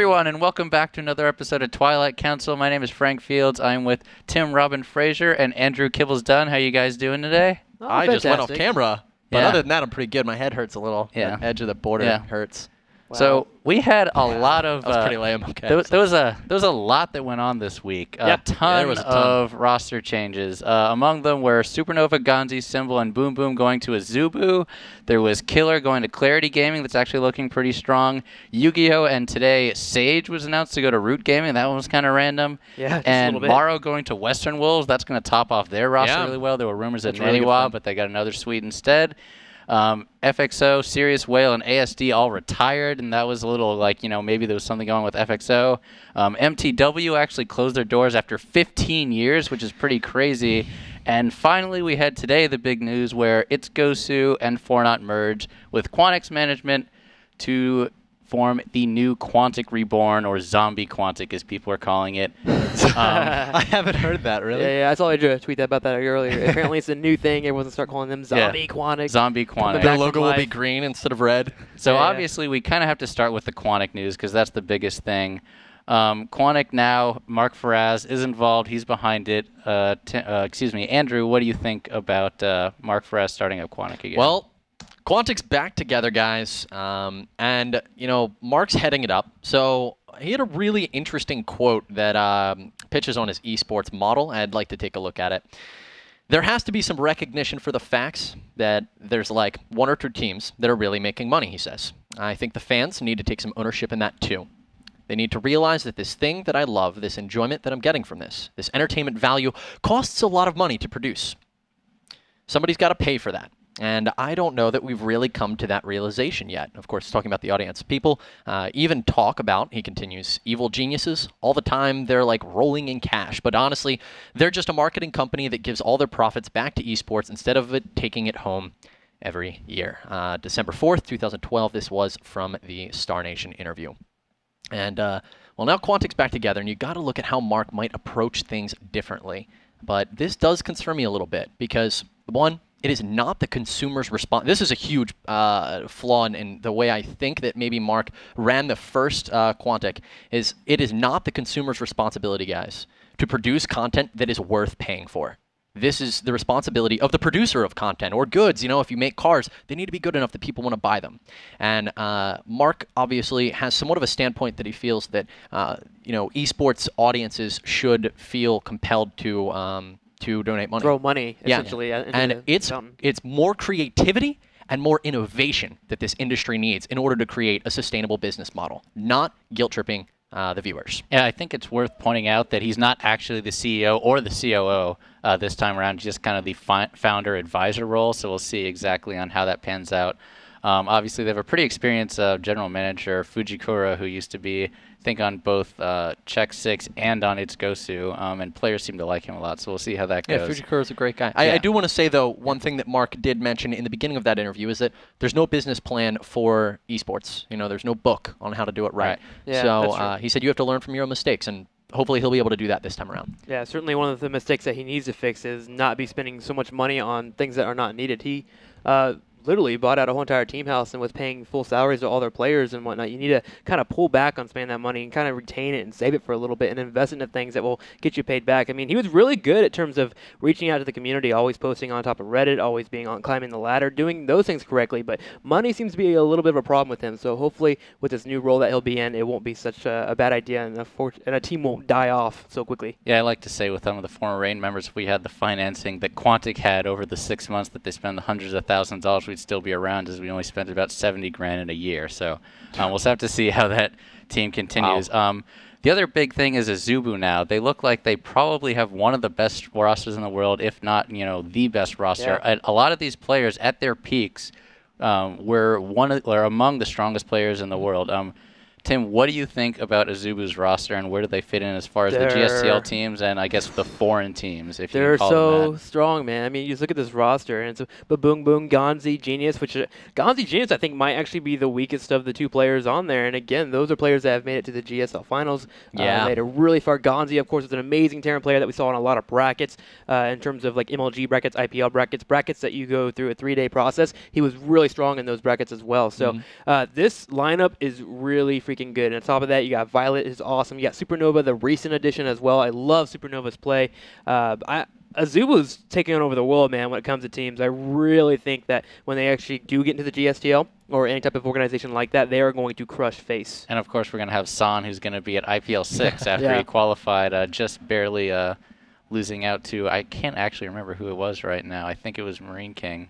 everyone, and welcome back to another episode of Twilight Council. My name is Frank Fields. I'm with Tim Robin Fraser and Andrew Kibbles-Dunn. How you guys doing today? Oh, I just went off camera, but other than that, I'm pretty good. My head hurts a little. Yeah. The edge of the border hurts. Wow. So we had a lot of. That was pretty lame. Okay. There was a lot that went on this week. A ton of roster changes. Among them were Supernova, Gonzi, Symbol, and Boom Boom going to Isubu. There was Killer going to Clarity Gaming. That's actually looking pretty strong. Yu-Gi-Oh! And today Sage was announced to go to Root Gaming. That one was kind of random. Yeah, just and a little bit. Morrow going to Western Wolves. That's going to top off their roster really well. There were rumors at Naniwa, but they got another suite instead. FXO, Serious Whale, and ASD all retired, and that was a little like, maybe there was something going with FXO. MTW actually closed their doors after 15 years, which is pretty crazy. And finally, we had today the big news where It's Gosu and Fortnite merge with Quantic's management to form the new Quantic Reborn, or Zombie Quantic, as people are calling it. I haven't heard that, really. Yeah, I saw a tweet about that earlier. Apparently, it's a new thing. Everyone's going to start calling them Zombie Quantic. Zombie Quantic. Their logo will be green instead of red. So obviously, we kind of have to start with the Quantic news because that's the biggest thing. Quantic now, Mark Faraz is involved. He's behind it. Andrew, what do you think about Mark Faraz starting up Quantic again? Well, Quantic's back together, guys, and, Mark's heading it up. So he had a really interesting quote that pitches on his esports model. I'd like to take a look at it. There has to be some recognition for the facts that there's like one or two teams that are really making money, he says. I think the fans need to take some ownership in that, too. They need to realize that this thing that I love, this enjoyment that I'm getting from this entertainment value, costs a lot of money to produce. Somebody's got to pay for that. And I don't know that we've really come to that realization yet. Of course, talking about the audience. People even talk about, he continues, evil geniuses. All the time, they're like rolling in cash. But honestly, they're just a marketing company that gives all their profits back to esports instead of taking it home every year. December 4th, 2012, this was from the Star Nation interview. And, well, now Quantic's back together, and you got to look at how Mark might approach things differently. But this does concern me a little bit because, one, it is not the consumer's response. This is a huge flaw in the way I think that maybe Mark ran the first Quantic. It is not the consumer's responsibility, guys, to produce content that is worth paying for. This is the responsibility of the producer of content or goods. If you make cars, they need to be good enough that people want to buy them. And Mark obviously has somewhat of a standpoint that he feels that esports audiences should feel compelled to donate money. Throw money, essentially. Yeah. And it's more creativity and more innovation that this industry needs in order to create a sustainable business model, not guilt-tripping the viewers. Yeah, I think it's worth pointing out that he's not actually the CEO or the COO this time around, just kind of the founder advisor role, so we'll see exactly on how that pans out. Obviously, they have a pretty experienced general manager, Fujikura, who used to be, I think, on both Check 6 and on It's Gosu, and players seem to like him a lot, so we'll see how that goes. Yeah, Fujikura's a great guy. I do want to say, though, one thing that Mark did mention in the beginning of that interview is that there's no business plan for esports. There's no book on how to do it right. Yeah, so he said you have to learn from your own mistakes, and hopefully he'll be able to do that this time around. Yeah, certainly one of the mistakes that he needs to fix is not be spending so much money on things that are not needed. He literally bought out a whole entire team house and was paying full salaries to all their players and whatnot. You need to kind of pull back on spending that money and kind of retain it and save it for a little bit and invest into things that will get you paid back. I mean, he was really good in terms of reaching out to the community, always posting on top of Reddit, always being on climbing the ladder, doing those things correctly. But money seems to be a little bit of a problem with him. So hopefully with this new role that he'll be in, it won't be such a bad idea and a team won't die off so quickly. Yeah, I like to say with some of the former Reign members, if we had the financing that Quantic had over the 6 months that they spent the hundreds of thousands of dollars, we'd still be around, as we only spent about $70,000 in a year. So we'll have to see how that team continues. Wow. The other big thing is Isubu now. They look like they probably have one of the best rosters in the world, if not, the best roster. Yeah. A lot of these players at their peaks were among the strongest players in the world. Tim, what do you think about Isubu's roster, and where do they fit in as far as the GSL teams and I guess the foreign teams, if you can call them that? They're so strong, man. I mean, you just look at this roster, and it's Boom Boom, Gonzi, Genius, which Gonzi, Genius, I think, might actually be the weakest of the two players on there. And again, those are players that have made it to the GSL finals. Yeah. Made it really far. Gonzi, of course, is an amazing Terran player that we saw in a lot of brackets in terms of like MLG brackets, IPL brackets that you go through a 3-day process. He was really strong in those brackets as well. So this lineup is really freaking freaking good. And on top of that, you got Violet is awesome. You got Supernova, the recent addition as well. I love Supernova's play. Isubu's taking over the world, man, when it comes to teams. I really think that when they actually do get into the GSTL or any type of organization like that, they are going to crush face. And, of course, we're going to have San, who's going to be at IPL6 after he qualified, just barely losing out to, I can't actually remember who it was right now. I think it was Marine King.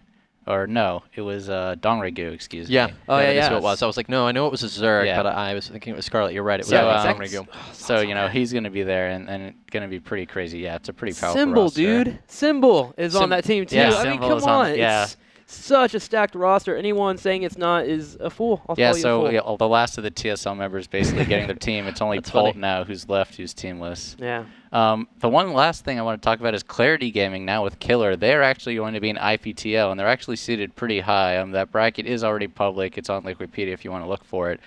Or no, it was Dongregu, excuse me. Yeah, oh, yeah, that's who it was. I was like, no, I know it was a Zerg, but I was thinking it was Scarlet. You're right, it was Dongregu. So, you know, he's going to be there and going to be pretty crazy. Yeah, it's a pretty powerful Symbol, roster. dude. Symbol is on that team, too. Yeah, I mean, come on. It's such a stacked roster. Anyone saying it's not is a fool. I'll yeah, call you a fool. The last of the TSL members basically getting their team. It's only Bolt now who's left, who's teamless. Yeah. The one last thing I want to talk about is Clarity Gaming now with Killer. They're actually going to be in IPTL, and they're actually seated pretty high. That bracket is already public. It's on Wikipedia if you want to look for it.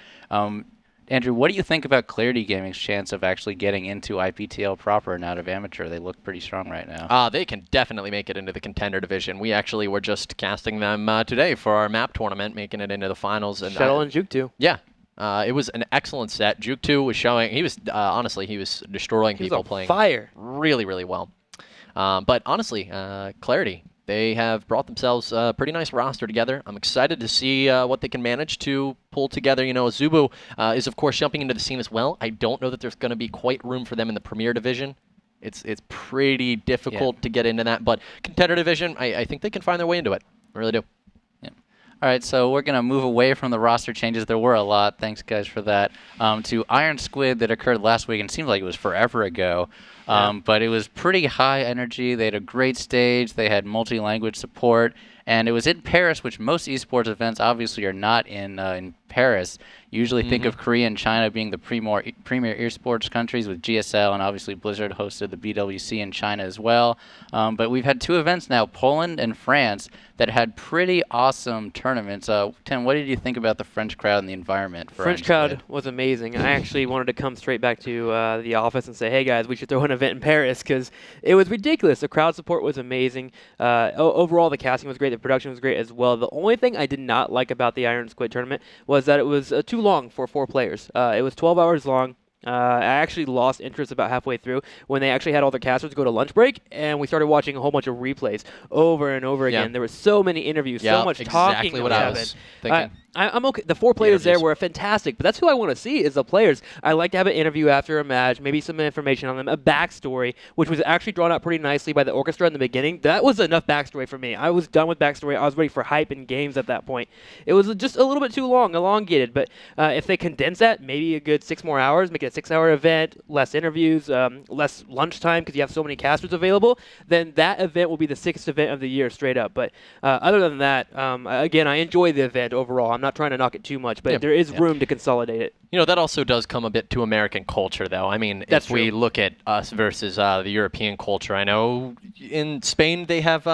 Andrew, what do you think about Clarity Gaming's chance of actually getting into IPTL proper and out of amateur? They look pretty strong right now. They can definitely make it into the contender division. We actually were just casting them today for our map tournament, making it into the finals. And Shuttle and Juke 2. Yeah. It was an excellent set. Juke 2 was showing, he was, honestly, he was destroying people playing fire. Really, really well. But honestly, Clarity, they have brought themselves a pretty nice roster together. I'm excited to see what they can manage to pull together. You know, Isubu is, of course, jumping into the scene as well. I don't know that there's going to be quite room for them in the Premier Division. It's pretty difficult to get into that. But Contender Division, I think they can find their way into it. I really do. All right, so we're going to move away from the roster changes. There were a lot. Thanks, guys, for that. To Iron Squid that occurred last week, and it seemed like it was forever ago. But it was pretty high energy. They had a great stage. They had multi-language support. And it was in Paris, which most esports events obviously are not in Paris. You usually think of Korea and China being the premier esports countries with GSL, and obviously Blizzard hosted the BWC in China as well. But we've had two events now, Poland and France, that had pretty awesome tournaments. Tim, what did you think about the French crowd and the environment? For French crowd was amazing. I actually wanted to come straight back to the office and say, hey guys, we should throw an event in Paris, because it was ridiculous. The crowd support was amazing. Overall, the casting was great. The production was great as well. The only thing I did not like about the Iron Squid tournament was that it was too long for 4 players. It was 12 hours long. I actually lost interest about halfway through when they actually had all their casters go to lunch break, and we started watching a whole bunch of replays over and over again. There were so many interviews, so much talking. Exactly what I was thinking. I'm okay. The 4 players there were fantastic, but that's who I want to see is the players. I like to have an interview after a match, maybe some information on them, a backstory, which was actually drawn out pretty nicely by the orchestra in the beginning. That was enough backstory for me. I was done with backstory. I was ready for hype and games at that point. It was just a little bit too long, elongated, but if they condense that, maybe a good 6 more hours, make it a 6-hour event, less interviews, less lunchtime because you have so many casters available, then that event will be the 6th event of the year straight up. But other than that, again, I enjoy the event overall. I'm not trying to knock it too much, but there is room to consolidate it. You know, that also does come a bit to American culture, though. I mean, if we look at us versus the European culture, I know in Spain they have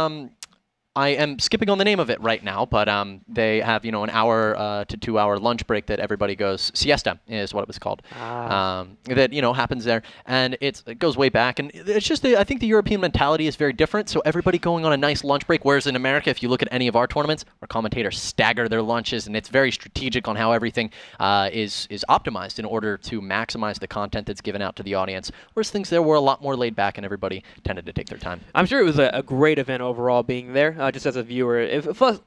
I am skipping on the name of it right now, but they have, you know, an hour to 2 hour lunch break that everybody goes, siesta is what it was called. That, you know, happens there. And it goes way back. And it's just, I think the European mentality is very different. So everybody going on a nice lunch break, whereas in America, if you look at any of our tournaments, our commentators stagger their lunches, and it's very strategic on how everything is optimized in order to maximize the content that's given out to the audience. Whereas things there were a lot more laid back, and everybody tended to take their time. I'm sure it was a great event overall being there. Just as a viewer,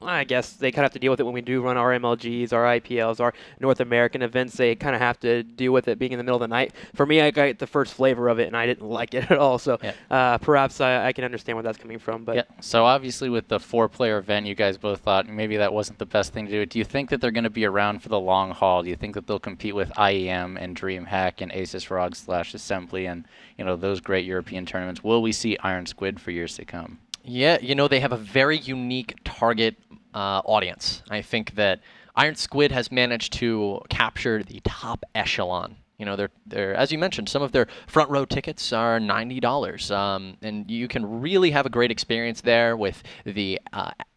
I guess they kind of have to deal with it when we do run our MLGs, our IPLs, our North American events. They kind of have to deal with it being in the middle of the night. For me, I got the first flavor of it, and I didn't like it at all. So perhaps I can understand where that's coming from. But so obviously with the 4-player event, you guys both thought maybe that wasn't the best thing to do. Do you think that they're going to be around for the long haul? Do you think that they'll compete with IEM and DreamHack and Asus ROG / Assembly and, you know, those great European tournaments? Will we see Iron Squid for years to come? Yeah, you know, they have a very unique target audience. I think that Iron Squid has managed to capture the top echelon. You know, they're as you mentioned, some of their front row tickets are $90, and you can really have a great experience there with the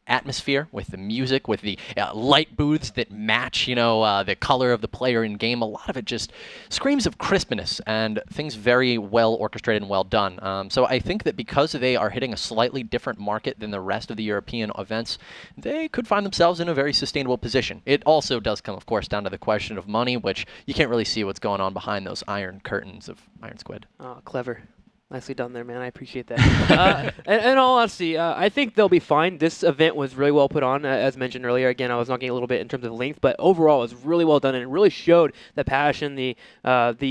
atmosphere, with the music, with the light booths that match, the color of the player in game. A lot of it just screams of crispness and things very well orchestrated and well done. So I think that because they are hitting a slightly different market than the rest of the European events, they could find themselves in a very sustainable position. It also does come, of course, down to the question of money, which you can't really see what's going on behind those iron curtains of Iron Squid. Oh, clever. Nicely done there, man. I appreciate that. In all honesty, I think they'll be fine. This event was really well put on, as mentioned earlier. Again, I was knocking a little bit in terms of length, but overall it was really well done, and it really showed the passion, the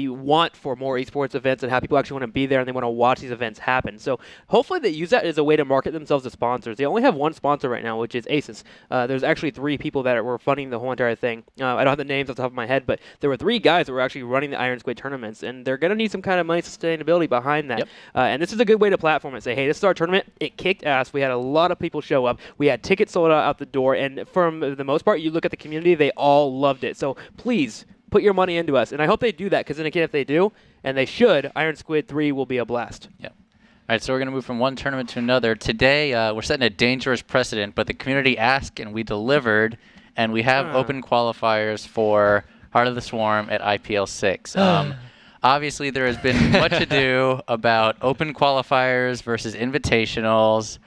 want for more esports events, and how people actually want to be there and they want to watch these events happen. So hopefully they use that as a way to market themselves as sponsors. They only have one sponsor right now, which is Asus. There's actually 3 people that were funding the whole entire thing. I don't have the names off the top of my head, but there were 3 guys that were actually running the Iron Squid tournaments, and they're going to need some kind of money sustainability behind that. Yep. And this is a good way to platform it. Say, hey, this is our tournament. It kicked ass. We had a lot of people show up. We had tickets sold out the door. And for the most part, you look at the community, they all loved it. So please put your money into us. And I hope they do that, because then again, if they do, and they should, Iron Squid 3 will be a blast. Yep. All right, so we're going to move from one tournament to another. Today, we're setting a dangerous precedent, but the community asked and we delivered, and we have open qualifiers for Heart of the Swarm at IPL6. Obviously, there has been much ado about open qualifiers versus invitationals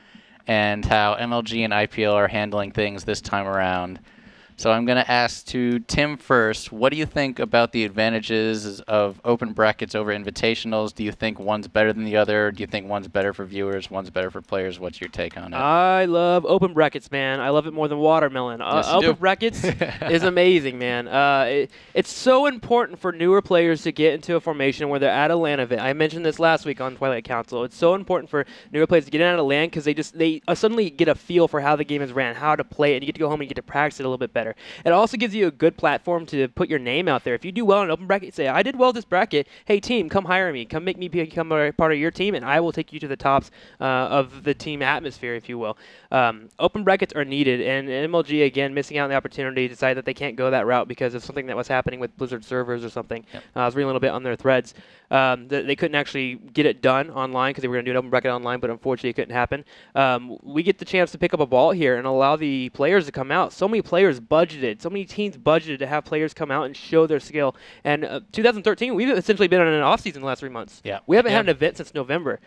and how MLG and IPL are handling things this time around. So I'm going to ask to Tim first, what do you think about the advantages of open brackets over invitationals? Do you think one's better than the other? Do you think one's better for viewers, one's better for players? What's your take on it? I love open brackets, man. I love it more than watermelon. Yes, open brackets is amazing, man. It's so important for newer players to get into a formation where they're at a LAN event. I mentioned this last week on Twilight Council. It's so important for newer players to get out of LAN, because they suddenly get a feel for how the game is ran, how to play it, and you get to go home and you get to practice it a little bit better. It also gives you a good platform to put your name out there. If you do well in an open bracket, say, I did well this bracket. Hey, team, come hire me. Come make me become a part of your team, and I will take you to the tops of the team atmosphere, if you will. Open brackets are needed, and MLG, again, missing out on the opportunity, decided that they can't go that route because of something that was happening with Blizzard servers or something. Yep. I was reading a little bit on their threads. They couldn't actually get it done online because they were going to do an open bracket online, but unfortunately it couldn't happen. We get the chance to pick up a ball here and allow the players to come out. So many players budgeted. So many teams budgeted to have players come out and show their skill. And 2013, we've essentially been on an off-season the last 3 months. Yeah. We haven't had an event since November,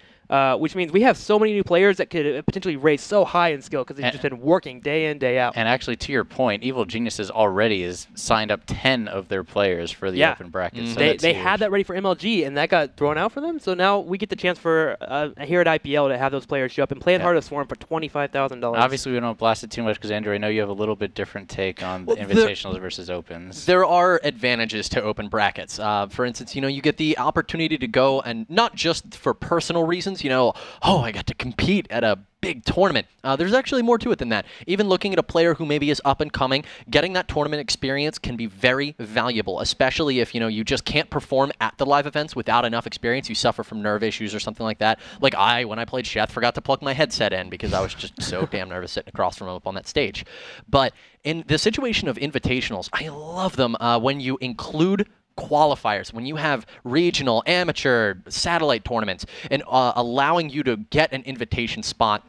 which means we have so many new players that could potentially raise so high in skill because they've just been working day in, day out. And actually, to your point, Evil Geniuses already has signed up 10 of their players for the open brackets. So they had that ready for MLG, and that got thrown out for them. So now we get the chance for here at IPL to have those players show up and play in Heart of the Swarm for $25,000. Obviously, we don't blast it too much because, Andrew, I know you have a little bit different take on the invitationals versus opens. There are advantages to open brackets. For instance, you get the opportunity to go, and not just for personal reasons, oh, I got to compete at a big tournament. There's actually more to it than that. Even looking at a player who maybe is up and coming, getting that tournament experience can be very valuable, especially if, you just can't perform at the live events without enough experience. You suffer from nerve issues or something like that. Like when I played Sheth, forgot to plug my headset in because I was just so damn nervous sitting across from him up on that stage. But in the situation of invitationals, I love them when you include qualifiers, when you have regional, amateur, satellite tournaments, and allowing you to get an invitation spot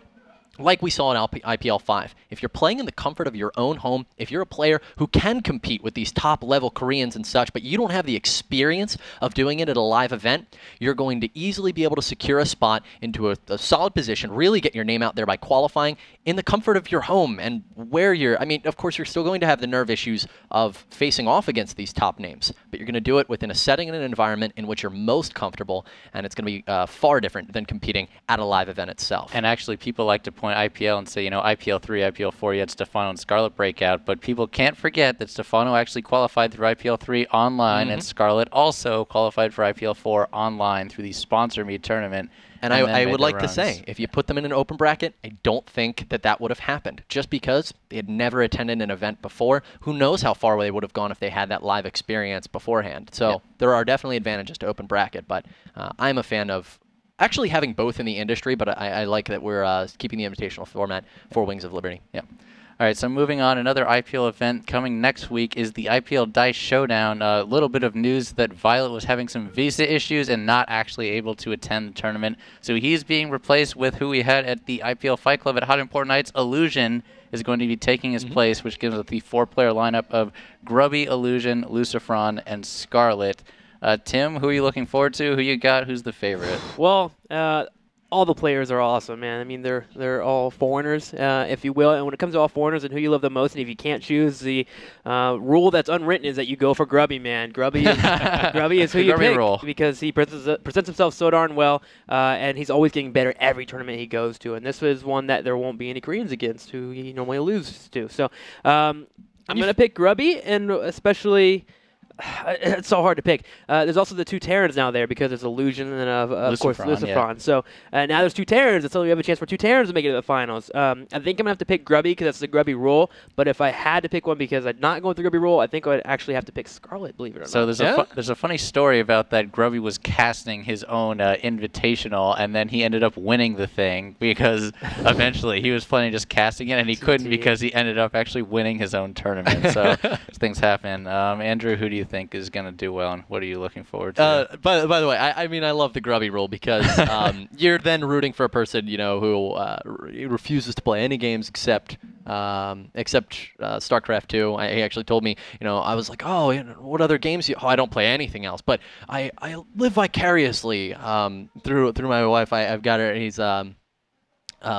like we saw in IPL 5. If you're playing in the comfort of your own home, if you're a player who can compete with these top-level Koreans and such, but you don't have the experience of doing it at a live event, you're going to easily be able to secure a spot into a solid position, really get your name out there by qualifying in the comfort of your home and where you're... I mean, of course, you're still going to have the nerve issues of facing off against these top names, but you're going to do it within a setting and an environment in which you're most comfortable, and it's going to be far different than competing at a live event itself. And actually, people like to point IPL and say, IPL 3, IPL 4, you had Stefano and Scarlet breakout, but people can't forget that Stefano actually qualified through IPL 3 online, and Scarlet also qualified for IPL 4 online through the Sponsor Me tournament. And I would like to say, if you put them in an open bracket, I don't think that would have happened. Just because they had never attended an event before, who knows how far they would have gone if they had that live experience beforehand. So there are definitely advantages to open bracket, but I'm a fan of actually having both in the industry, but I like that we're keeping the invitational format for Wings of Liberty. Yeah. All right, so moving on, another IPL event coming next week is the IPL DICE Showdown. A little bit of news that Violet was having some visa issues and not actually able to attend the tournament. So he's being replaced with who we had at the IPL Fight Club at Hot Important Nights, Illusion, is going to be taking his place, which gives us the 4-player lineup of Grubby, Illusion, Lucifron, and Scarlet. Tim, who are you looking forward to? Who you got? Who's the favorite? Well, all the players are awesome, man. I mean, they're all foreigners, if you will. And when it comes to all foreigners and who you love the most, and if you can't choose, the rule that's unwritten is that you go for Grubby, man. Grubby is who you pick rule. because he presents himself so darn well, and he's always getting better every tournament he goes to. And this was one that there won't be any Koreans against who he normally loses to. So I'm going to pick Grubby, and especially... It's so hard to pick. There's also the 2 Terrans now there because there's Illusion and, of course, Lucifron. Yeah. So now there's 2 Terrans, so we have a chance for 2 Terrans to make it to the finals. I think I'm going to have to pick Grubby because that's the Grubby rule. But if I had to pick one because I'm not going with the Grubby rule, I think I would actually have to pick Scarlet, believe it or not. So there's a funny story about that. Grubby was casting his own invitational, and then he ended up winning the thing because eventually he was planning just casting it, and he couldn't because he ended up actually winning his own tournament. So things happen. Andrew, who do you think is going to do well, and what are you looking forward to? By the way, I mean, I love the Grubby rule because you're then rooting for a person, who refuses to play any games except StarCraft 2. He actually told me, I was like, oh, what other games? I don't play anything else, but I live vicariously through my wife. I've got her. He's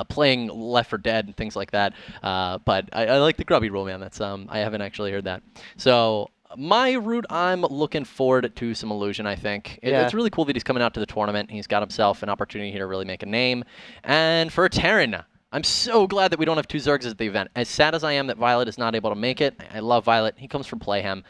playing Left 4 Dead and things like that. But I like the Grubby rule, man. That's I haven't actually heard that. So. My route, I'm looking forward to some Illusion, I think. It's really cool that he's coming out to the tournament. He's got himself an opportunity here to really make a name. And for Terran, I'm so glad that we don't have 2 Zergs at the event. As sad as I am that Violet is not able to make it, I love Violet. He comes from Playhem.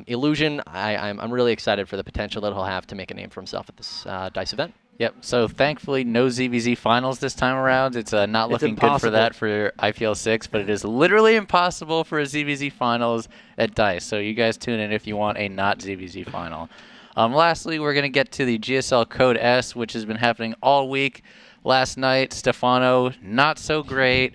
Illusion, I'm really excited for the potential that he'll have to make a name for himself at this DICE event. Yep. So thankfully, no ZVZ finals this time around. It's not looking good for that for IPL6, but it is literally impossible for a ZVZ finals at DICE. So you guys tune in if you want a not ZVZ final. Lastly, we're going to get to the GSL Code S, which has been happening all week. Last night, Stefano, not so great.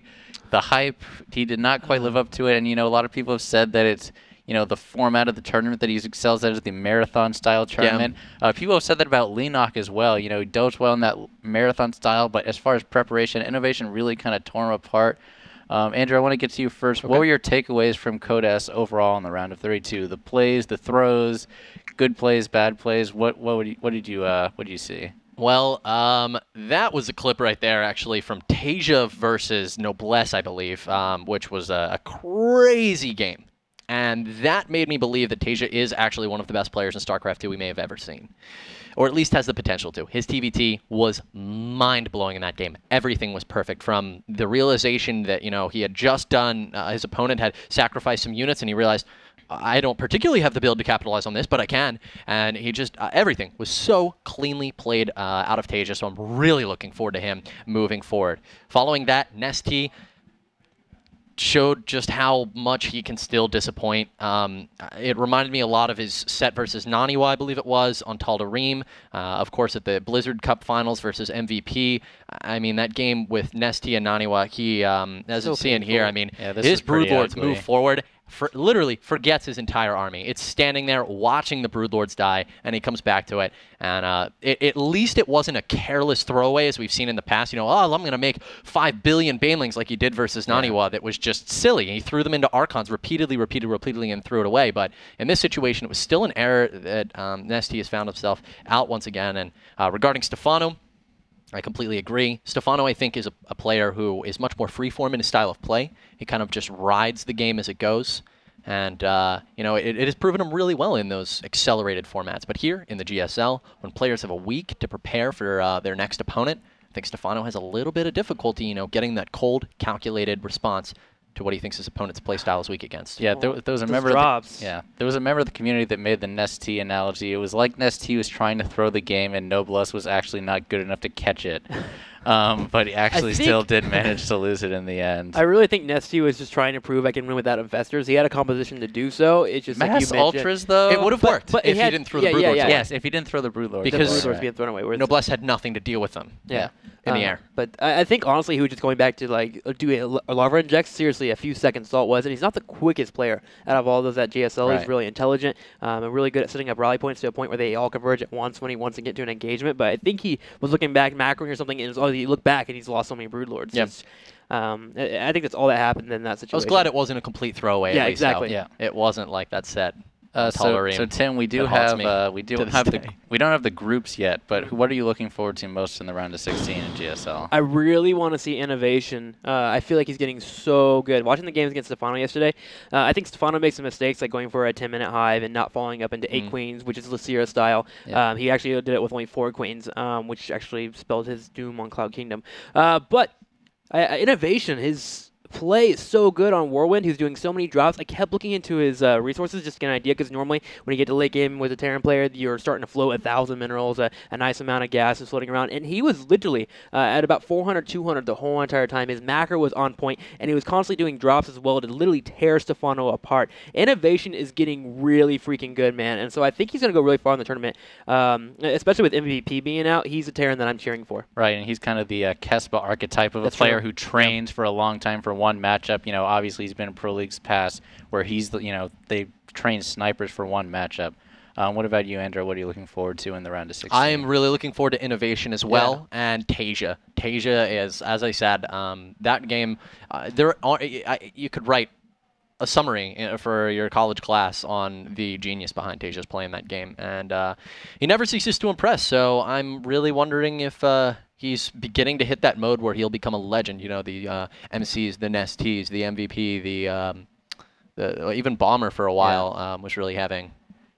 The hype, he did not quite live up to it. And, a lot of people have said that it's, the format of the tournament that he excels at is the marathon-style tournament. Yeah. People have said that about Leenock as well. He does well in that marathon style, but as far as preparation, innovation really kind of tore him apart. Andrew, I want to get to you first. Okay. What were your takeaways from Code S overall in the round of 32? The plays, the throws, good plays, bad plays. What did you see? Well, that was a clip right there, actually, from Tasia versus Noblesse, I believe, which was a crazy game. And that made me believe that Tasia is actually one of the best players in StarCraft 2 we may have ever seen. Or at least has the potential to. His TVT was mind-blowing in that game. Everything was perfect, from the realization that, he had just done, his opponent had sacrificed some units, and he realized, I don't particularly have the build to capitalize on this, but I can. And he just, everything was so cleanly played out of Tasia, so I'm really looking forward to him moving forward. Following that, Nesty showed just how much he can still disappoint. It reminded me a lot of his set versus Naniwa, I believe it was, on Tal'Darim. Of course, at the Blizzard Cup Finals versus MVP. I mean, that game with Nesty and Naniwa, he, as you see in here, I mean, his Broodlords move forward. Literally forgets his entire army. It's standing there watching the Broodlords die, and he comes back to it. And at least it wasn't a careless throwaway, as we've seen in the past. I'm going to make 5 billion Banelings like he did versus Naniwa. That was just silly. He threw them into Archons repeatedly, and threw it away. But in this situation, it was still an error that Nesty has found himself out once again. And regarding Stefano, I completely agree. Stefano, I think, is a player who is much more freeform in his style of play. He kind of just rides the game as it goes. And, it has proven him really well in those accelerated formats. But here in the GSL, when players have a week to prepare for their next opponent, I think Stefano has a little bit of difficulty, getting that cold, calculated response to what he thinks his opponent's playstyle is weak against. Yeah, there was a member of the community that made the Nesty analogy. It was like Nesty was trying to throw the game, and Noblesse was actually not good enough to catch it. But he actually still did manage to lose it in the end. I really think Nesty was just trying to prove I can win without Infestors. He had a composition to do so. It's just Mass like you mentioned. Ultras, though? It would have worked if he didn't throw the Broodlords away. Yes, if he didn't throw the Broodlords. Because the Broodlords being thrown away. Noblesse had nothing to deal with them. Yeah. In the air. But I think, honestly, he was just going back to, do a lava inject. Seriously, a few seconds all it was. And he's not the quickest player out of all those at GSL. Right. He's really intelligent and really good at setting up rally points to a point where they all converge at once when he wants to get to an engagement. But I think he was looking back, macroing or something, and you look back and he's lost so many Broodlords. Yep. I think that's all that happened in that situation. I was glad it wasn't a complete throwaway. Yeah, at least, exactly. Yeah, it wasn't like that set. So Tim, we don't have the groups yet, but what are you looking forward to most in the round of 16 in GSL? I really want to see innovation. I feel like he's getting so good. Watching the games against Stefano yesterday, I think Stefano makes some mistakes, like going for a 10-minute hive and not following up into 8 queens, which is Lucira style. Yeah. He actually did it with only 4 queens, which actually spelled his doom on Cloud Kingdom. But innovation, his play is so good on Whirlwind. He's doing so many drops. I kept looking into his resources just to get an idea, because normally when you get to late game with a Terran player, you're starting to float 1,000 minerals, a nice amount of gas is floating around. And he was literally at about 400, 200 the whole entire time. His macro was on point, and he was constantly doing drops as well to literally tear Stefano apart. Innovation is getting really freaking good, man. And so I think he's going to go really far in the tournament, especially with MVP being out. He's a Terran that I'm cheering for. Right, and he's kind of the Kespa archetype of a player who trains for a long time for one matchup. You know, obviously he's been in Pro Leagues past where he's, they train snipers for one matchup. What about you, Andrew? What are you looking forward to in the round of 16? I am really looking forward to innovation as well, and Tasia. Tasia is, as I said, that game, you could write a summary for your college class on the genius behind Tasia's play in that game, and he never ceases to impress. So I'm really wondering if he's beginning to hit that mode where he'll become a legend. You know, the MCs, the Nesties, the MVP, the even Bomber for a while was really having.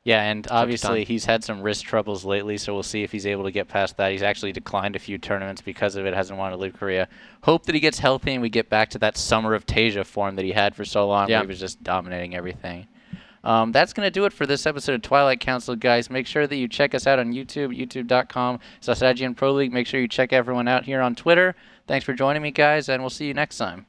Yeah, and obviously he's had some wrist troubles lately, so we'll see if he's able to get past that. He's actually declined a few tournaments because of it, hasn't wanted to leave Korea. Hope that he gets healthy and we get back to that summer of Tasia form that he had for so long, where he was just dominating everything. That's going to do it for this episode of Twilight Council, guys. Make sure that you check us out on YouTube, youtube.com/IGNProLeague. Make sure you check everyone out here on Twitter. Thanks for joining me, guys, and we'll see you next time.